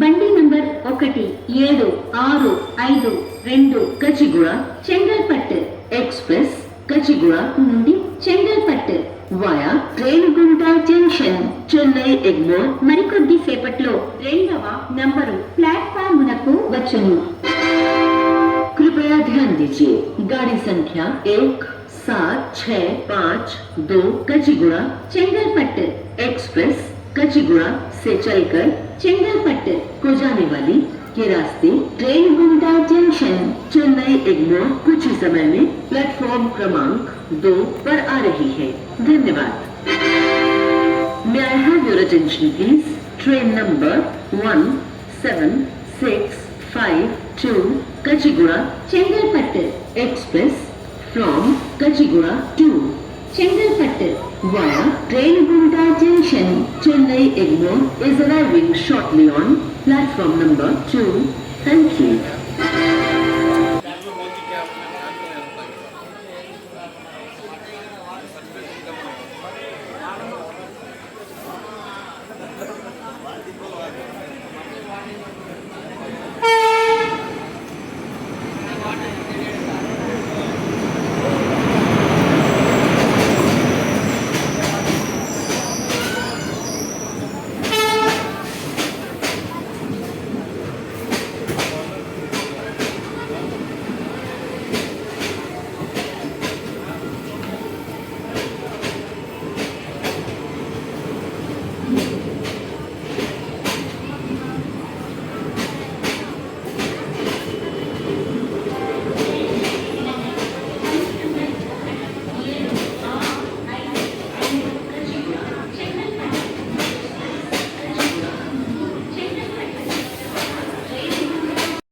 బండి number 1765 Kacheguda Chengalpattu Express Kacheguda నుండి Chengalpattu via Kacheguda Junction, Chennai Egmore. మరికొద్ది సేపట్లో 2వ నంబరు ప్లాట్ఫామునకు వచ్చును. कृपया ध्यान दीजिए, गाड़ी संख्या 1765 Kacheguda చెంగల్పట్టు एक्सप्रेस Kacheguda से चलकर చెంగల్పట్టు को जाने वाली के रास्ते काचेगुडा जंक्शन चेन्नई एग्मोर कुछ ही समय में प्लेटफॉर्म क्रमांक 2 पर आ रही है. धन्यवाद. May I have your attention please? Train number 1765 Kacheguda Chengalpattu Express from Kacheguda to Chengalpattu via Kacheguda Junction, Chennai Egmore is arriving shortly on platform number 2. Thank you.